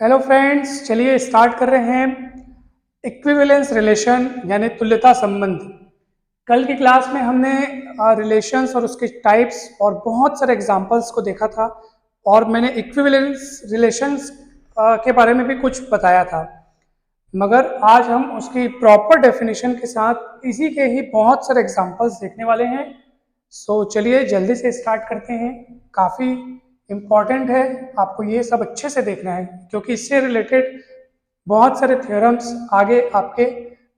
Hello friends, चलिए start कर रहे हैं इक्विवेलेंस रिलेशन यानी तुल्यता संबंध। कल की क्लास में हमने रिलेशंस और उसके टाइप्स और बहुत सारे एग्जांपल्स को देखा था और मैंने इक्विवेलेंस रिलेशंस के बारे में भी कुछ बताया था। मगर आज हम उसकी प्रॉपर डेफिनेशन के साथ इसी के ही बहुत सारे एग्जांपल्स देखने वाले हैं। चलिए जल्दी से स्टार्ट करते हैं। काफ़ी इम्पॉर्टेंट है, आपको ये सब अच्छे से देखना है क्योंकि इससे रिलेटेड बहुत सारे थ्योरम्स आगे आपके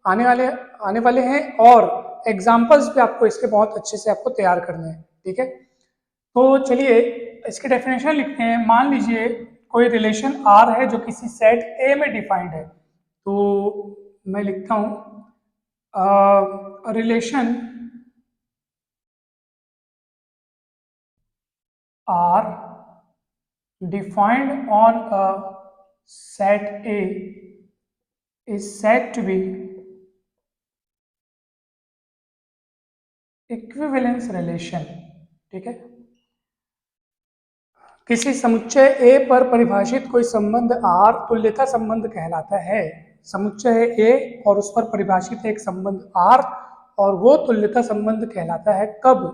आने वाले आने वाले हैं और एग्जांपल्स भी आपको इसके बहुत अच्छे से आपको तैयार करने हैं। ठीक है, तो चलिए इसकी डेफिनेशन लिखते हैं। मान लीजिए कोई रिलेशन आर है जो किसी सेट ए में डिफाइंड है। तो मैं लिखता हूँ relation R defined on a set A is said to be equivalence relation। ठीक है, किसी समुच्चय A पर परिभाषित कोई संबंध R तुल्यता संबंध कहलाता है। समुच्चय है A और उस पर परिभाषित एक संबंध R और वो तुल्यता संबंध कहलाता है कब?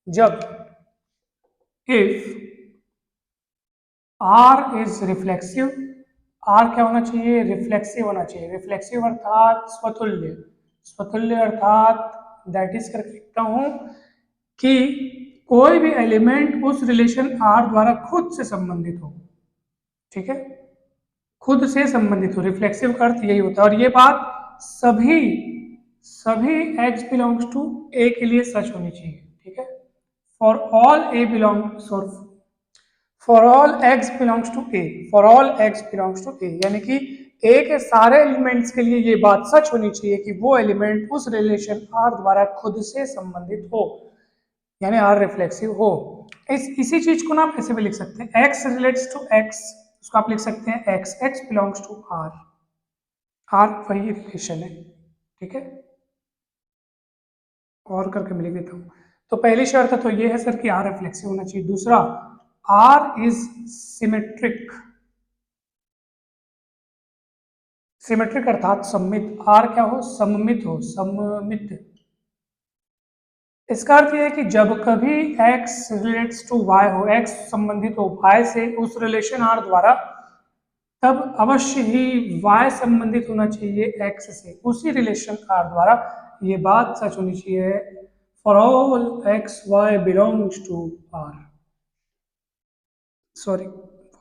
जब if R is reflexive. R क्या होना चाहिए? रिफ्लेक्सिव होना चाहिए। रिफ्लेक्सिव अर्थात स्वतुल्य। स्वतुल्य अर्थात दैट इज करके लिखता हूं कि कोई भी एलिमेंट उस रिलेशन R द्वारा खुद से संबंधित हो। ठीक है, खुद से संबंधित हो। रिफ्लेक्सिव का अर्थ यही होता है और ये बात सभी सभी x बिलोंग्स टू A के लिए सच होनी चाहिए। ठीक है, for all A belongs for all x belongs to A. For all x belongs to A यानी कि A के सारे एलिमेंट्स के लिए ये बात सच होनी चाहिए कि वो एलिमेंट उस रिलेशन R द्वारा खुद से संबंधित हो, यानी R रिफ्लेक्सिव हो। इसी चीज को ना आप ऐसे भी लिख सकते हैं, x रिलेट्स टू x, उसको आप लिख सकते हैं x belongs to R। R वही रिलेशन है। ठीक है, और करके मैं लिख देता हूँ। तो पहली शर्त तो ये है सर कि R रिफ्लेक्सिव होना चाहिए। दूसरा, R इज सिमेट्रिक। सिमेट्रिक अर्थात सममित। आर क्या हो? सममित हो। सममित इसका अर्थ यह है कि जब कभी x रिलेट्स टू y हो, x संबंधित हो y से उस रिलेशन R द्वारा, तब अवश्य ही y संबंधित होना चाहिए x से उसी रिलेशन R द्वारा। ये बात सच होनी चाहिए for all x y belongs to R। Sorry,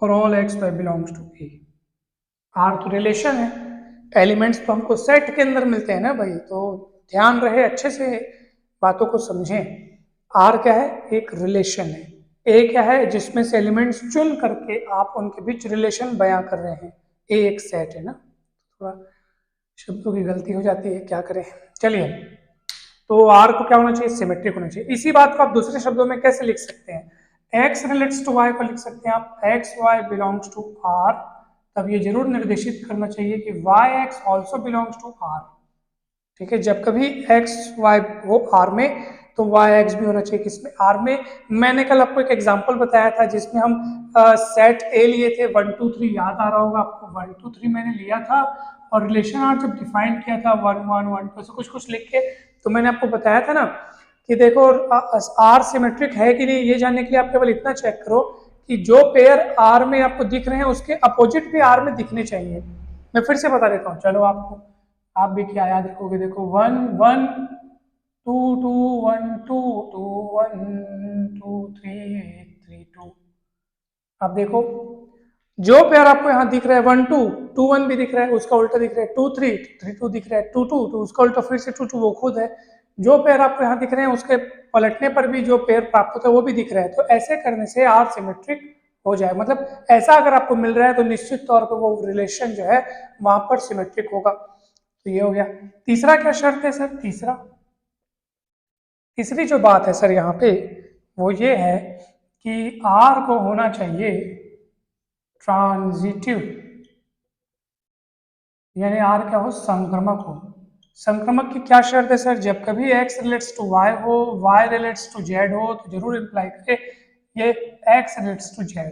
for all x y belongs to A। R तो रिलेशन है, एलिमेंट्स तो हमको सेट के अंदर मिलते हैं ना भाई, तो ध्यान रहे, अच्छे से बातों को समझें। R क्या है? एक रिलेशन है। A क्या है? जिसमें से एलिमेंट्स चुन करके आप उनके बीच रिलेशन बयां कर रहे हैं। A एक सेट है ना, थोड़ा शब्दों की गलती हो जाती है, क्या करें। चलिए, तो R को क्या होना चाहिए? सिमेट्रिक होना चाहिए। इसी बात को आप दूसरे शब्दों में कैसे लिख सकते हैं? X रिलेट्स टू Y को लिख सकते हैं आप x y belongs to R। तब ये जरूर निर्देशित करना चाहिए कि yx also belongs to R। ठीक है, जब कभी x y हो R में तो yx भी होना चाहिए किसमें? R में। मैंने कल आपको एक एग्जांपल बताया था जिसमें हम सेट A लिए थे 1 2 3, याद आ रहा होगा आपको? 1 2 3 मैंने लिया था और रिलेशन R जब डिफाइन किया था 1 1 1 2 कुछ कुछ लिख के, तो मैंने आपको बताया था ना कि देखो R सिमेट्रिक है कि नहीं, ये जानने के लिए आप केवल इतना चेक करो कि जो पेयर R में आपको दिख रहे हैं उसके अपोजिट भी R में दिखने चाहिए। मैं फिर से बता देता हूँ, चलो आपको, आप भी क्या याद रखोगे। देखो 1 1 2 2 1 2 2 1 2 3 3 2। अब देखो, जो पेयर आपको यहाँ दिख रहा है 1 2 2 1 भी दिख रहा है, उसका उल्टा दिख रहा है 2 3 3 2 दिख रहा है 2 2 तो उसका उल्टा फिर से 2 2 वो खुद है। जो पेयर आपको यहाँ दिख रहे हैं उसके पलटने पर भी जो पेयर प्राप्त होता है वो भी दिख रहा है। तो ऐसे करने से R सिमेट्रिक हो जाए, मतलब ऐसा अगर आपको मिल रहा है तो निश्चित तौर पर वो रिलेशन जो है वहां पर सिमेट्रिक होगा। तो ये हो गया। तीसरा क्या शर्त है सर? तीसरी जो बात है सर यहाँ पे वो ये है कि R को होना चाहिए ट्रांजिटिव, यानी R क्या हो? संक्रमक हो। संक्रमक की क्या शर्त है सर? जब कभी x रिलेट्स टू y हो, y रिलेट्स टू z हो, तो जरूर इंप्लाई करे ये x रिलेट्स टू z।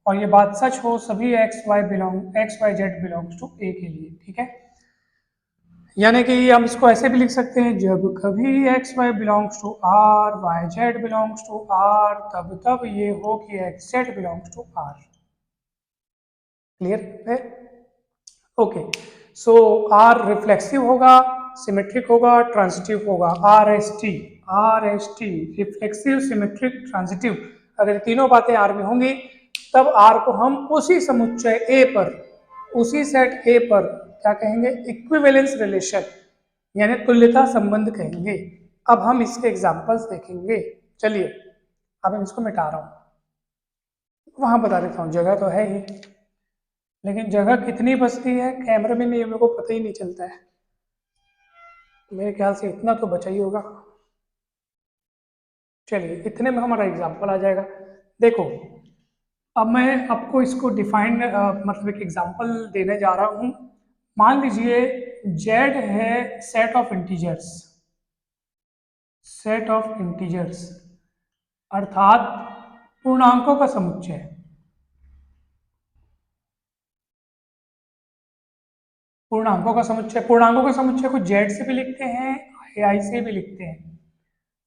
और ये बात सच हो सभी X Y Z belongs to A के लिए, ठीक है। यानी कि हम इसको ऐसे भी लिख सकते हैं, जब कभी x Y belongs to R, y Z belongs to R, तब ये हो कि x z belongs to R. Clear है? ओके, सो आर रिफ्लेक्सिव होगा, सिमेट्रिक होगा, ट्रांजिटिव होगा। R S T reflexive, symmetric, transitive, अगर तीनों बातें आर में होंगी तब आर को हम उसी समुच्चय ए पर, उसी सेट ए पर क्या कहेंगे? इक्विवेलेंस रिलेशन यानी तुल्यता संबंध कहेंगे। अब हम इसके एग्जांपल्स देखेंगे। चलिए अब मैं इसको मिटा रहा हूं, वहां बता देता हूं, जगह तो है ही, लेकिन जगह कितनी बचती है कैमरे में मेरे को पता ही नहीं चलता है। मेरे ख्याल से इतना तो बचा ही होगा। चलिए इतने में हमारा एग्जाम्पल आ जाएगा। देखो अब मैं आपको इसको डिफाइन मतलब एक एग्जाम्पल देने जा रहा हूं। मान लीजिए जेड है सेट ऑफ इंटीजर्स अर्थात पूर्णांकों का समुच्चय। पूर्णांकों का समुच्चय को जेड से भी लिखते हैं, आई से भी लिखते हैं,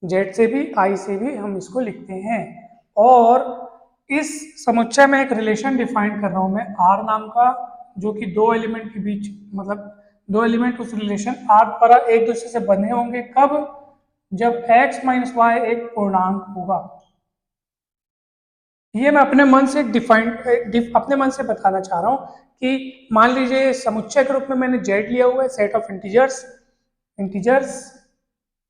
जेड से भी आई से भी हम इसको लिखते हैं। और इस समुच्चय में एक रिलेशन डिफाइन कर रहा हूं मैं आर नाम का, जो कि दो एलिमेंट के बीच, मतलब दो एलिमेंट उस रिलेशन आर द्वारा एक दूसरे से बंधे होंगे। कब? जब x माइनस वाई एक पूर्णांक होगा। ये मैं अपने मन से अपने मन से बताना चाह रहा हूं कि मान लीजिए समुच्चय के रूप में मैंने जेड लिया हुआ है, सेट ऑफ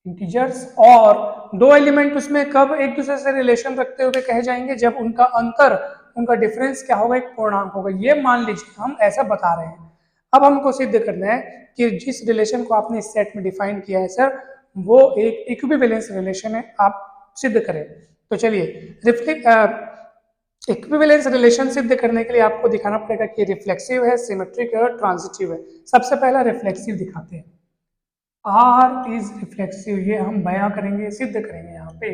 इंटीजर्स और दो एलिमेंट उसमें कब एक दूसरे से रिलेशन रखते हुए कहे जाएंगे? जब उनका अंतर, उनका डिफरेंस क्या होगा? एक पूर्णांक होगा। ये मान लीजिए हम ऐसा बता रहे हैं। अब हमको सिद्ध करना है कि जिस रिलेशन को आपने इस सेट में डिफाइन किया है सर, वो एक इक्विवेलेंस रिलेशन है, आप सिद्ध करें। तो चलिए इक्विवेलेंस रिलेशन सिद्ध करने के लिए आपको दिखाना पड़ेगा कि रिफ्लेक्सिव है, सिमेट्रिक है और ट्रांजिटिव है। सबसे पहला रिफ्लेक्सिव दिखाते हैं। आर इज रिफ्लेक्सिव, ये हम बयां करेंगे, सिद्ध करेंगे यहाँ पे।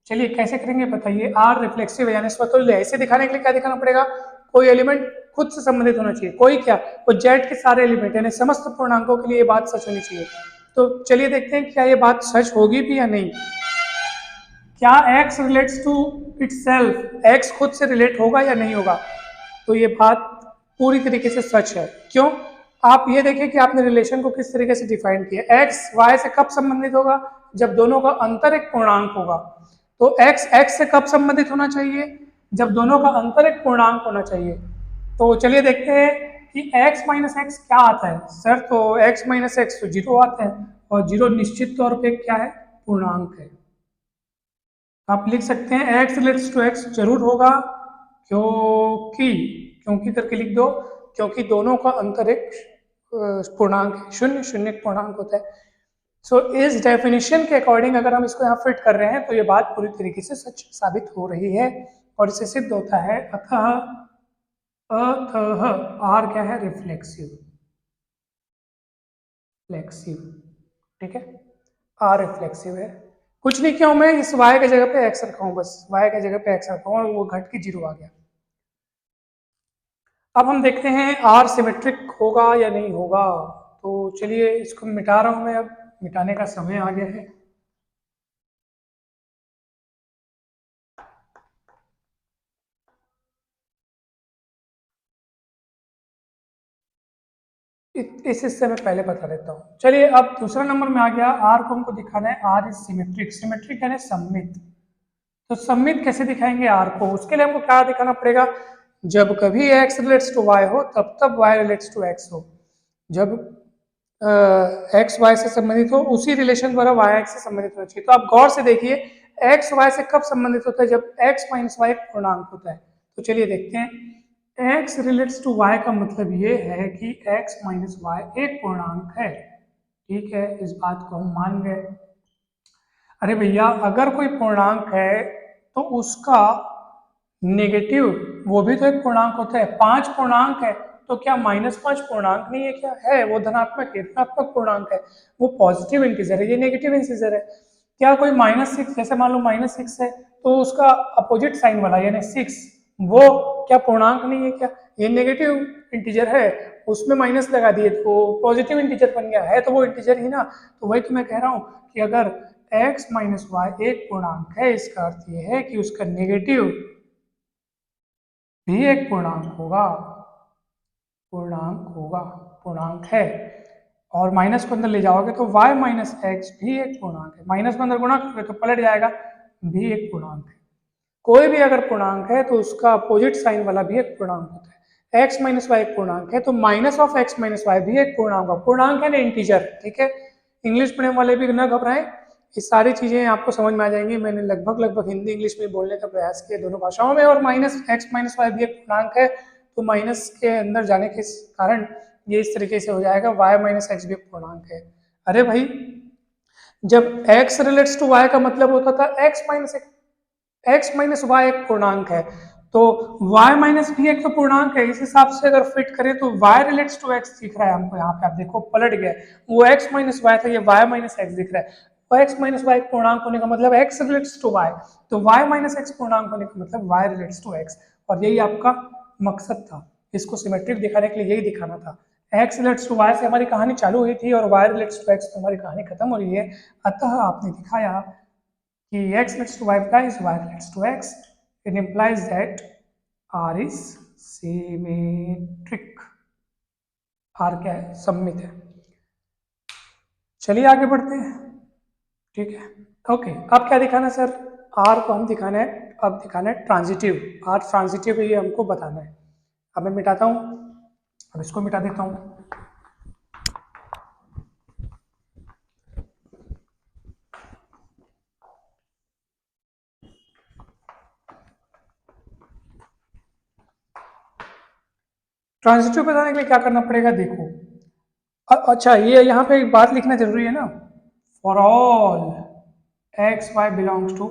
चलिए कैसे करेंगे बताइए। आर रिफ्लेक्सिव है यानी स्वतुल्य है। इसे दिखाने के लिए क्या दिखाना पड़ेगा? कोई एलिमेंट खुद से संबंधित होना चाहिए। कोई क्या? वो जेड के सारे एलिमेंट यानी समस्त पूर्णांकों के लिए ये बात सच होनी चाहिए। तो चलिए देखते हैं क्या ये बात सच होगी भी या नहीं। क्या x relates to itself, x खुद से रिलेट होगा या नहीं होगा? तो ये बात पूरी तरीके से सच है। क्यों? आप ये देखिए कि आपने रिलेशन को किस तरीके से डिफाइन किया। x y से कब संबंधित होगा? जब दोनों का अंतर एक पूर्णांक होगा। तो x x से कब संबंधित होना चाहिए? जब दोनों का अंतर एक पूर्णांक होना चाहिए। तो चलिए देखते हैं कि x माइनस एक्स क्या आता है। सर तो x माइनस एक्स तो जीरो आता है, और जीरो निश्चित तौर पे क्या है? पूर्णांक है। आप लिख सकते हैं x रिलेट्स टू x जरूर होगा, क्योंकि करके लिख दो, क्योंकि दोनों का अंतर एक पूर्णांक है, शून्य शून्य पूर्णांक होता है। सो इस डेफिनेशन के अकॉर्डिंग अगर हम इसको यहाँ फिट कर रहे हैं तो ये बात पूरी तरीके से सच साबित हो रही है और इससे सिद्ध होता है। अतः आर क्या है? रिफ्लेक्सिव, ठीक है, आर रिफ्लेक्सिव है। कुछ नहीं किया मैं, इस y के जगह पे x रखा हूं, बस y के जगह पे x रखा हूं और वो घट के जीरो आ गया। अब हम देखते हैं आर सिमेट्रिक होगा या नहीं होगा। तो चलिए इसको मिटा रहा हूं मैं, अब मिटाने का समय आ गया है। इस हिस्से में पहले बता देता हूँ। चलिए अब दूसरा नंबर में आ गया, आर को हमको दिखाना है आर इज सिमेट्रिक। सिमेट्रिक यानी सममित। तो सममित कैसे दिखाएंगे आर को? उसके लिए हमको क्या दिखाना पड़ेगा? जब कभी x रिलेट्स टू y हो तब y रिलेट्स टू x हो। जब x y से संबंधित हो उसी रिलेशन द्वारा y x से संबंधित होना चाहिए। तो आप गौर से देखिए x y से कब संबंधित होता है? जब x माइनस वाई एक पूर्णांक होता है। तो चलिए देखते हैं, x रिलेट्स टू y का मतलब ये है कि x माइनस वाई एक पूर्णांक है। ठीक है, इस बात को हम मान गए। अरे भैया अगर कोई पूर्णांक है तो उसका नेगेटिव वो भी तो एक पूर्णांक होता है। 5 पूर्णांक है तो क्या -5 पूर्णांक नहीं है? क्या है? वो धनात्मक ऋणात्मक पूर्णांक है, वो पॉजिटिव इंटीजर है, ये नेगेटिव इंटीजर है। क्या कोई -6, जैसे मान लो -6 है तो उसका अपोजिट साइन वाला यानी 6 वो क्या पूर्णांक नहीं है क्या? ये नेगेटिव इंटीजर है, उसमें माइनस लगा दिए तो पॉजिटिव इंटीजर बन गया है, तो वो इंटीजर ही ना। तो वही तो मैं कह रहा हूँ कि अगर x माइनस वाई एक पूर्णांक है, इसका अर्थ ये है कि उसका नेगेटिव भी एक पूर्णांक है। और माइनस को अंदर ले जाओगे तो y माइनस एक्स भी एक पूर्णांक है, माइनस को अंदर गुणा करोगे तो पलट जाएगा, भी एक पूर्णांक है। कोई भी अगर पूर्णांक है तो उसका अपोजिट साइन वाला भी एक पूर्णांक होता है। x माइनस वाई एक पूर्णांक है तो minus of x minus y भी एक पूर्णांक होगा। पूर्णांक है ना इंटीजर, ठीक है। इंग्लिश मीडियम वाले भी न घबराएं, ये सारी चीजें आपको समझ में आ जाएंगी। मैंने लगभग हिंदी इंग्लिश में बोलने का प्रयास किया दोनों भाषाओं में। और माइनस एक्स माइनस वाई भी एक पूर्णांक है, तो माइनस के अंदर जाने के कारण ये इस तरीके से हो जाएगा, y माइनस एक्स भी एक पूर्णांक है। अरे भाई, जब x रिलेट्स टू y का मतलब होता था x माइनस वाई एक पूर्णांक है, तो y माइनस भी एक तो पूर्णांक है। इस हिसाब से अगर फिट करें तो y रिलेट्स टू x दिख रहा है हमको यहाँ पे। आप देखो पलट गया, वो x माइनस वाई था, ये y माइनस एक्स दिख रहा है। तो x माइनस वाई पूर्णांक होने का मतलब x रिलेट्स टू y, तो y माइनस एक्स पूर्णांक होने का मतलब y रिलेट्स टू x। और यही आपका मकसद था, इसको सिमेट्रिक दिखाने के लिए यही दिखाना था। x रिलेट्स टू y से हमारी कहानी चालू हुई थी और y रिलेट्स टू x से हमारी कहानी खत्म हो रही है। अतः आपने दिखाया कि x relates to y implies y relates to x. It implies that R is symmetric. R क्या है? सममित है। चलिए आगे बढ़ते हैं, ठीक है। ओके, अब क्या दिखाना है सर? R को हम दिखाना है, अब दिखाना है ट्रांजिटिव। R ट्रांजिटिव है ये हमको बताना है। अब मैं मिटाता हूँ, अब इसको मिटा देता हूँ। ट्रांजिटिव बताने के लिए क्या करना पड़ेगा देखो। अच्छा, ये यहाँ पे एक बात लिखना जरूरी है ना, for all X Y belongs to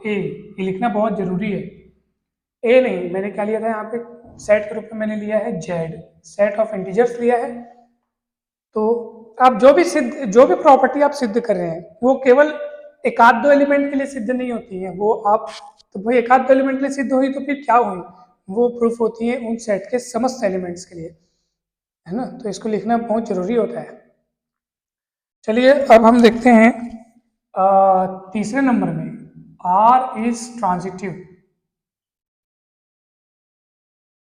A, ये लिखना बहुत जरूरी है। ए नहीं, मैंने क्या लिया था यहाँ पे, सेट के रूप में मैंने लिया है जेड, सेट ऑफ इंटीजर्स लिया है। तो आप जो भी प्रॉपर्टी आप सिद्ध कर रहे हैं वो केवल एक आध दो एलिमेंट के लिए सिद्ध नहीं होती है। वो आप तो भाई एक आध दो एलिमेंट के लिए सिद्ध हुई तो फिर क्या हुई, वो प्रूफ होती है उन सेट के समस्त एलिमेंट्स के लिए, है ना। तो इसको लिखना बहुत जरूरी होता है। चलिए अब हम देखते हैं तीसरे नंबर में, R इज ट्रांजिटिव,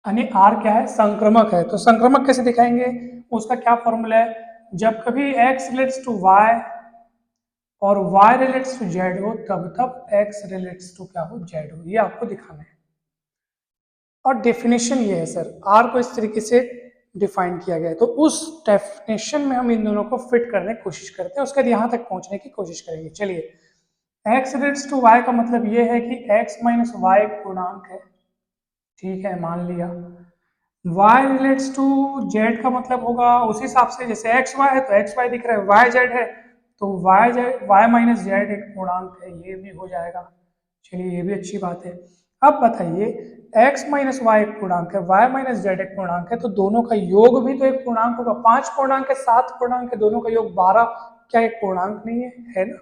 यानी R क्या है? संक्रमक है। तो संक्रमक कैसे दिखाएंगे? उसका क्या फॉर्मूला है? जब कभी x रिलेट्स टू y और y रिलेट्स टू z हो, तब x रिलेट्स टू क्या हो? z हो। ये आपको दिखाना है। और डेफिनेशन ये है सर, R को इस तरीके से डिफाइन किया गया है, तो उस डेफिनेशन में हम इन दोनों को फिट करने की कोशिश करते हैं, उसके बाद यहाँ तक पहुंचने की कोशिश करेंगे। चलिए, x रिलेट्स टू y का मतलब ये है कि x माइनस वाई एक पूर्णांक है, ठीक है, मान लिया। y रिलेट्स टू z का मतलब होगा उस हिसाब से, जैसे x y है तो x y दिख रहा है, y z है तो y माइनस z एक पूर्णांक है, ये भी हो जाएगा। चलिए, ये भी अच्छी बात है। अब बताइए, x माइनस वाई एक पूर्णांक है, y माइनस z एक पूर्णांक है, तो दोनों का योग भी तो एक पूर्णांक होगा। 5 पूर्णांक है, 7 पूर्णांक है, दोनों का योग 12, क्या एक पूर्णांक नहीं है? है ना।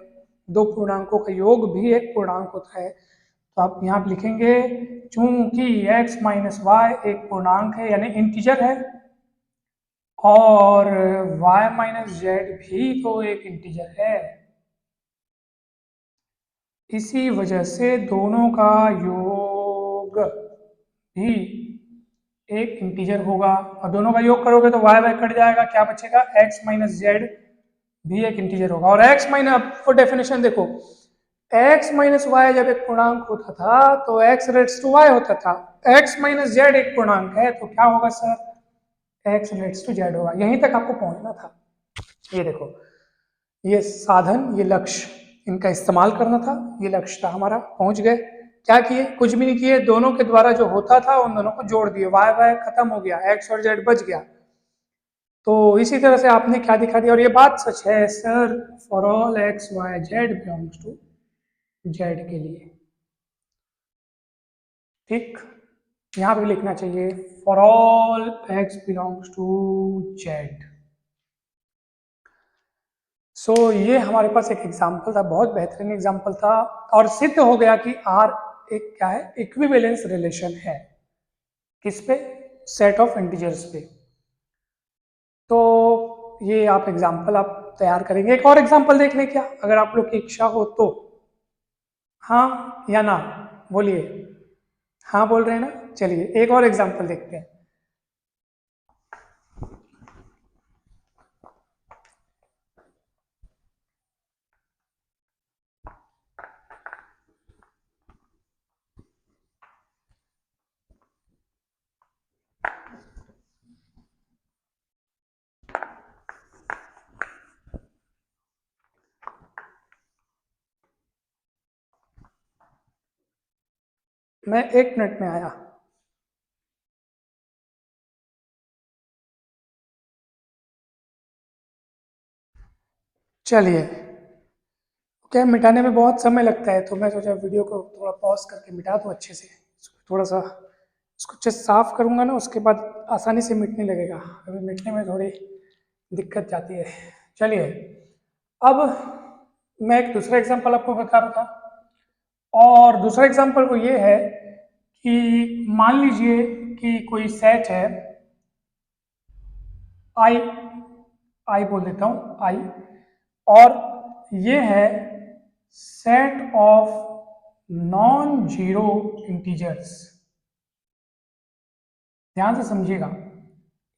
दो पूर्णांकों का योग भी एक पूर्णांक होता है। तो आप यहाँ पे लिखेंगे, चूंकि x माइनस वाई एक पूर्णांक है यानी इंटीजर है, और y माइनस जेड भी तो एक इंटीजर है, इसी वजह से दोनों का योग भी एक इंटीजर होगा। और दोनों का योग करोगे तो y कट जाएगा, क्या बचेगा? x माइनस जेड भी एक इंटीजर होगा। और x माइनस, आपको डेफिनेशन देखो, x माइनस वाई जब एक पूर्णांक होता था तो x रेट्स टू y होता था। x माइनस जेड एक पूर्णांक है तो क्या होगा sir? x relates to z होगा। यहीं तक आपको पहुंचना था। ये देखो, ये साधन, ये लक्ष्य, इनका इस्तेमाल करना था, ये लक्ष्य था हमारा, पहुंच गए। क्या किए? कुछ भी नहीं किए, दोनों के द्वारा जो होता था उन दोनों को जोड़ दिए, वाई वाई खत्म हो गया, एक्स और जेड बच गया। तो इसी तरह से आपने क्या दिखा दिया, और ये बात सच है sir, for all X Y Z belongs to Z के लिए, ठीक। यहां पे लिखना चाहिए for all X belongs to Z. So ये हमारे पास एक एग्जाम्पल था, बहुत बेहतरीन एग्जाम्पल था, और सिद्ध हो गया कि आर एक क्या है, इक्विवेलेंस रिलेशन है। किस पे? सेट ऑफ इंटीजर्स पे। तो ये आप एग्जाम्पल आप तैयार करेंगे। एक और एग्जाम्पल देख लें क्या, अगर आप लोग की इच्छा हो तो। हाँ या ना बोलिए। हाँ बोल रहे हैं ना, चलिए एक और एग्जाम्पल देखते हैं। मैं 1 मिनट में आया। चलिए, क्या मिटाने में बहुत समय लगता है, तो मैं सोचा वीडियो को थोड़ा पॉज करके मिटा दूँ अच्छे से। थोड़ा सा इसको अच्छे से साफ करूँगा ना, उसके बाद आसानी से मिटने लगेगा। अभी मिटने में थोड़ी दिक्कत जाती है। चलिए, अब मैं एक दूसरा एग्जांपल आपको बता रहा था, और दूसरा एग्जांपल वो ये है कि मान लीजिए कि कोई सेट है आई, आई बोल देता हूँ आई, और ये है set of non zero integers. ध्यान से समझिएगा,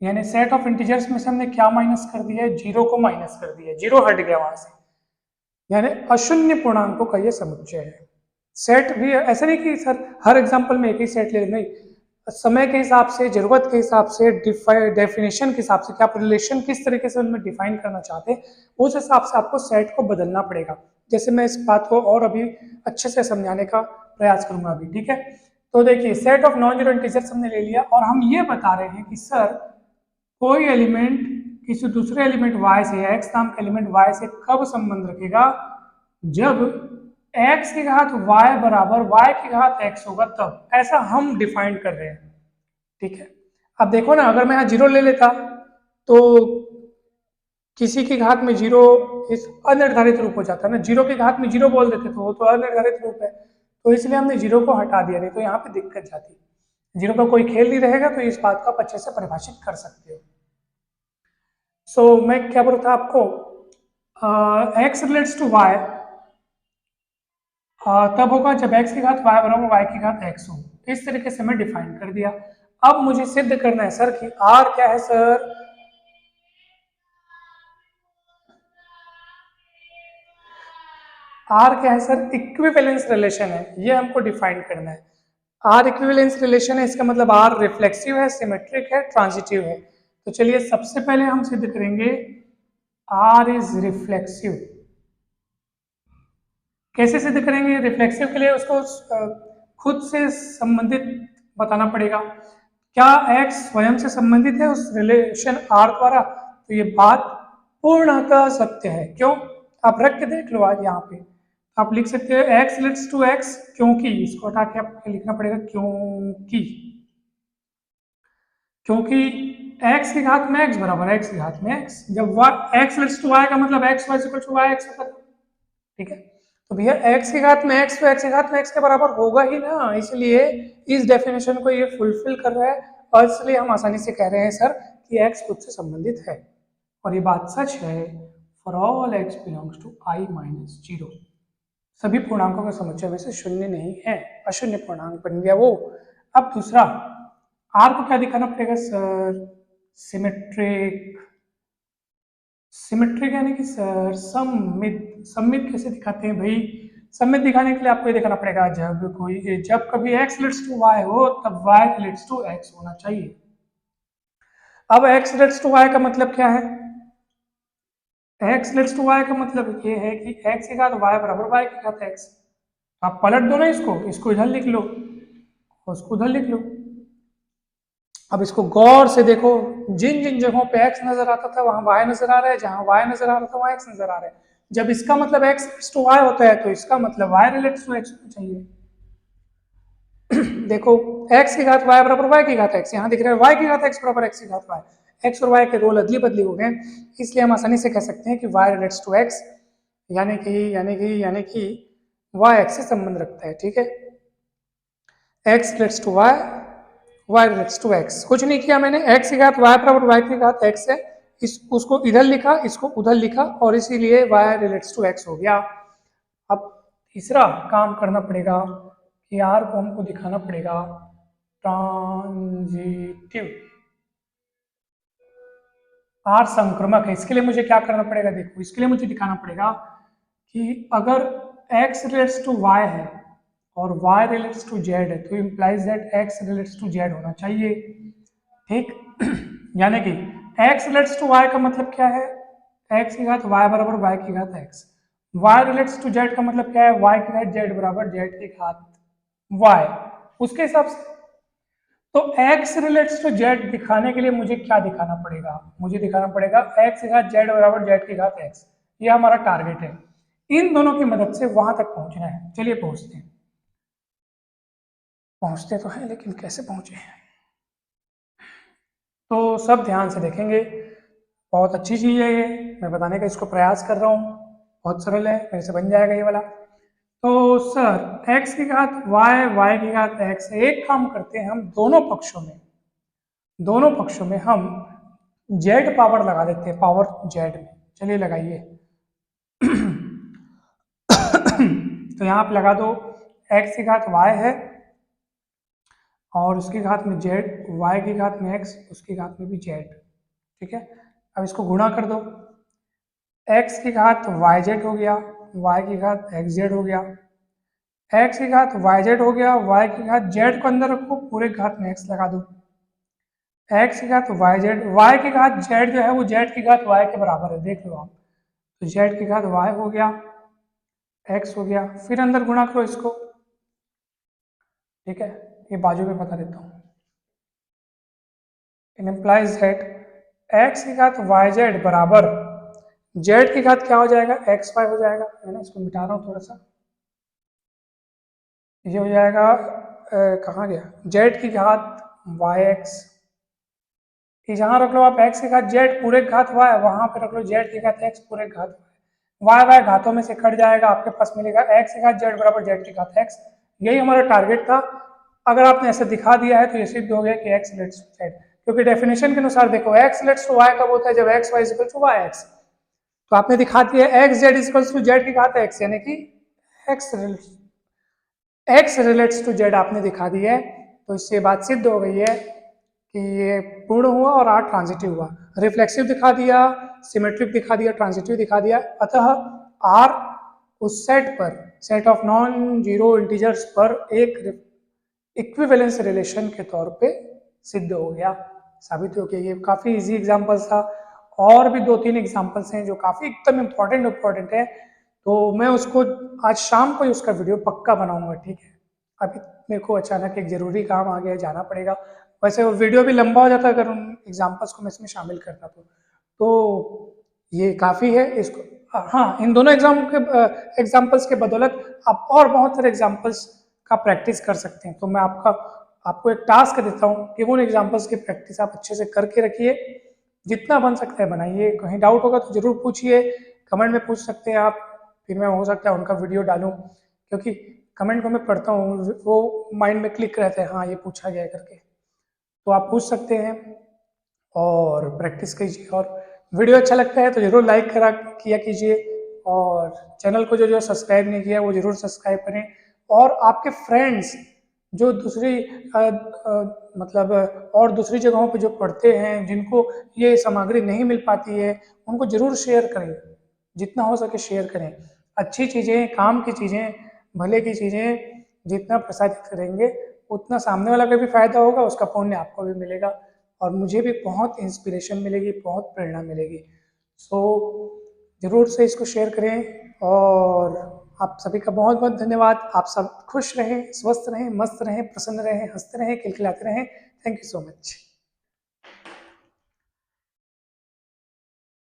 यानी सेट ऑफ इंटीजर्स में से हमने क्या माइनस कर दिया है, जीरो को माइनस कर दिया है, जीरो हट गया वहां से, यानी अशून्य पूर्णांकों का ये समुच्चय है। सेट भी ऐसा नहीं कि सर हर एग्जांपल में एक ही सेट ले, नहीं, समय के हिसाब से, जरूरत के हिसाब से, डेफिनेशन के हिसाब से कि आप रिलेशन किस तरीके से उनमें डिफाइन करना चाहते हैं, उस हिसाब से आपको सेट को बदलना पड़ेगा। जैसे मैं इस बात को और अभी अच्छे से समझाने का प्रयास करूंगा अभी, ठीक है। तो देखिए, set of non zero integers हमने ले लिया, और हम ये बता रहे हैं कि सर कोई एलिमेंट किसी दूसरे एलिमेंट y से, या x नाम का एलिमेंट y से कब संबंध रखेगा, जब x की घात y बराबर y की घात x होगा, तब। ऐसा हम डिफाइन कर रहे हैं, ठीक है। अब देखो ना, अगर मैं यहाँ जीरो ले लेता तो किसी की घात में जीरो इस अनिर्धारित रूप हो जाता है ना, जीरो की घात में जीरो बोल देते तो वो तो अनिर्धारित रूप है, तो इसलिए हमने जीरो को हटा दिया, नहीं तो यहाँ पे दिक्कत जाती। जीरो का कोई खेल नहीं रहेगा, तो इस बात को आप अच्छे से परिभाषित कर सकते हो। सो मैं क्या बोल रहा था आपको, x रिलेट्स टू y तब होगा जब x की घात y बराबर y की घात x हो। इस तरीके से मैं डिफाइन कर दिया। अब मुझे सिद्ध करना है सर कि r क्या है सर, r क्या है सर, इक्विवेलेंस रिलेशन है, ये हमको डिफाइन करना है। r इक्विवेलेंस रिलेशन है, इसका मतलब r रिफ्लेक्सिव है, सिमेट्रिक है, ट्रांजिटिव है। तो चलिए सबसे पहले हम सिद्ध करेंगे r इज रिफ्लेक्सिव। कैसे सिद्ध करेंगे रिफ्लेक्सिव के लिए, उसको खुद से संबंधित बताना पड़ेगा। क्या x स्वयं से संबंधित है उस रिलेशन r द्वारा, तो ये बात पूर्णतः सत्य है। क्यों? आप रख के देख लो, आज यहाँ पे आप लिख सकते हो x रिलेट्स टू x, क्योंकि, इसको हटा के आपको लिखना पड़ेगा क्योंकि, क्योंकि x की घात में x बराबर x की घात में x, जब x रिलेट्स टू y का मतलब x y equal to y x होगा, ठीक है। तो भैया x की घात में x तो x की घात में x के बराबर होगा ही ना, इसलिए इस डेफिनेशन को ये फुलफिल कर रहा है, और इसलिए हम आसानी से कह रहे हैं सर कि x खुद से संबंधित है। और ये बात सच है for all x belongs to i minus zero. सभी पूर्णांकों का समुच्चय वैसे शून्य नहीं है, अशून्य पूर्णांक बन गया वो। अब दूसरा, r को क्या दिखाना पड़ेगा सर, सिमेट्रिक। सिमेट्रिक यानी कि सर सममित। सममित कैसे दिखाते हैं भाई, सममित दिखाने के लिए आपको ये दिखाना पड़ेगा, जब कभी x रिलेट्स टू y हो तब y रिलेट्स टू x होना चाहिए। अब x रिलेट्स टू y का मतलब क्या है, x रिलेट्स टू y का मतलब ये है कि x की घात y बराबर y की घात x। आप पलट दो ना, इसको इधर लिख लो, उसको उधर लिख लो। अब इसको गौर से देखो, जिन जिन जगहों पे x नजर आता था वहां y नजर आ रहा है, जहां y नजर आ रहा था वहां x नजर आ रहा है। जब इसका मतलब x टू y होता है तो इसका मतलब y रिलेट्स टू x होना चाहिए। देखो, x की घात y बराबर y की घात x, यहाँ दिख रहा है y की घात x बराबर x की घात y। x और y के रोल अदली बदली हो गए, इसलिए हम आसानी से कह सकते हैं कि y रिलेट्स टू x, यानी कि y x से संबंध रखता है, ठीक है। x relates to y, y relates to x। कुछ नहीं किया मैंने, x की घात y बराबर y की घात x है, उसको इधर लिखा, इसको उधर लिखा, और इसीलिए y रिलेट्स टू x हो गया। अब तीसरा काम करना पड़ेगा कि r को हमको दिखाना पड़ेगा ट्रांजिटिव, r संक्रमक है। इसके लिए मुझे क्या करना पड़ेगा, देखो इसके लिए मुझे दिखाना पड़ेगा कि अगर x रिलेट्स टू y है और y रिलेट्स टू z है, तो implies that x relates to z होना चाहिए, ठीक। यानी कि x रिलेट्स टू y का मतलब क्या है, x की घात y बराबर y की घात x, y relates to z का मतलब क्या है, y की घात z बराबर z की घात y। उसके हिसाब से तो x रिलेट्स टू z दिखाने के लिए मुझे क्या दिखाना पड़ेगा, मुझे दिखाना पड़ेगा x की घात z बराबर z की घात x। ये हमारा टारगेट है, इन दोनों की मदद से वहां तक पहुंचना है। चलिए पहुंचते हैं, पहुंचते तो हैं लेकिन कैसे पहुंचे हैं, तो सब ध्यान से देखेंगे। बहुत अच्छी चीज़ है ये, मैं बताने का इसको प्रयास कर रहा हूँ, बहुत सरल है, मेरे से बन जाएगा ये वाला। तो सर x की घात y, y की घात x, एक काम करते हैं हम दोनों पक्षों में हम z पावर लगा देते हैं, पावर z में। चलिए लगाइए। तो यहाँ आप लगा दो, x की घात y है और उसकी घात में z, y की घात में x, उसकी घात में भी z, ठीक है। अब इसको गुणा कर दो, x की घात yz हो गया, y की घात xz हो गया, x की घात yz हो गया, y की घात z को अंदर रखो, पूरे घात में x लगा दो, x की घात yz, y की घात z जो है वो z की घात y के बराबर है, देख लो आप। तो z की घात y हो गया, x हो गया, फिर अंदर गुणा करो इसको, ठीक है। ये बाजू में बता देता हूँ, इट इम्प्लाइज दैट x की घात yz बराबर z की घात क्या हो जाएगा, xy हो जाएगा, है ना। इसको मिटा रहा हूँ थोड़ा सा, ये हो जाएगा कहाँ गया, z की घात yx, जहाँ रख लो आप x की घात z पूरे घात y, वहां पे रख लो z की घात x पूरे घात y, y घातों में से कट जाएगा, आपके पास मिलेगा x की घात z बराबर z की घात x। यही हमारा टारगेट था। अगर आपने ऐसे दिखा दिया है तो ये सिद्ध हो गया कि x रिलेट्स टू z, क्योंकि डेफिनेशन के अनुसार देखो x रिलेट्स टू y कब होता है, जब x y equal to yx। तो आपने दिखा दिया x z equal to z की घात x, यानी कि x रिलेट्स टू z आपने दिखा दी है। तो इससे बात सिद्ध हो गई है कि ये पूर्ण हुआ और r ट्रांजिटिव हुआ। रिफ्लेक्सिव दिखा दिया, सिमेट्रिक दिखा दिया, ट्रांजिटिव दिखा दिया, अतः r उस सेट पर, set of non zero integers पर एक इक्विवेलेंस रिलेशन के तौर पे सिद्ध हो गया, साबित हो गया। ये काफी इजी एग्जांपल्स था, और भी 2-3 एग्जांपल्स हैं जो काफी एकदम इम्पोर्टेंट है, तो मैं उसको आज शाम को ही उसका वीडियो पक्का बनाऊंगा, ठीक है। अभी मेरे को अचानक एक जरूरी काम आ गया है, जाना पड़ेगा। वैसे वो वीडियो भी लंबा हो जाता अगर उन एग्जांपल्स को मैं इसमें शामिल करता तो ये काफ़ी है। इसको हाँ, इन दोनों एग्जाम्पल्स के बदौलत आप और बहुत सारे एग्जाम्पल्स का प्रैक्टिस कर सकते हैं। तो मैं आपको एक टास्क देता हूँ कि उन एग्जाम्पल्स की प्रैक्टिस आप अच्छे से करके रखिए, जितना बन सकता है बनाइए। कहीं डाउट होगा तो जरूर पूछिए, कमेंट में पूछ सकते हैं आप, फिर मैं हो सकता है उनका वीडियो डालूं, क्योंकि कमेंट को मैं पढ़ता हूँ, वो माइंड में क्लिक रहता है, हाँ ये पूछा गया करके। तो आप पूछ सकते हैं और प्रैक्टिस कीजिए। और वीडियो अच्छा लगता है तो जरूर लाइक किया कीजिए, और चैनल को जो सब्सक्राइब नहीं किया वो जरूर सब्सक्राइब करें। और आपके फ्रेंड्स जो मतलब और दूसरी जगहों पे जो पढ़ते हैं, जिनको ये सामग्री नहीं मिल पाती है, उनको जरूर शेयर करें, जितना हो सके शेयर करें। अच्छी चीज़ें, काम की चीज़ें, भले की चीज़ें जितना प्रसारित करेंगे उतना सामने वाला का भी फायदा होगा, उसका पुण्य आपको भी मिलेगा, और मुझे भी बहुत इंस्पिरेशन मिलेगी, बहुत प्रेरणा मिलेगी। सो जरूर से इसको शेयर करें, और आप सभी का बहुत बहुत धन्यवाद। आप सब खुश रहें, स्वस्थ रहें, मस्त रहें, प्रसन्न रहें, हंसते रहें, खिलखिलाते रहें। Thank you so much.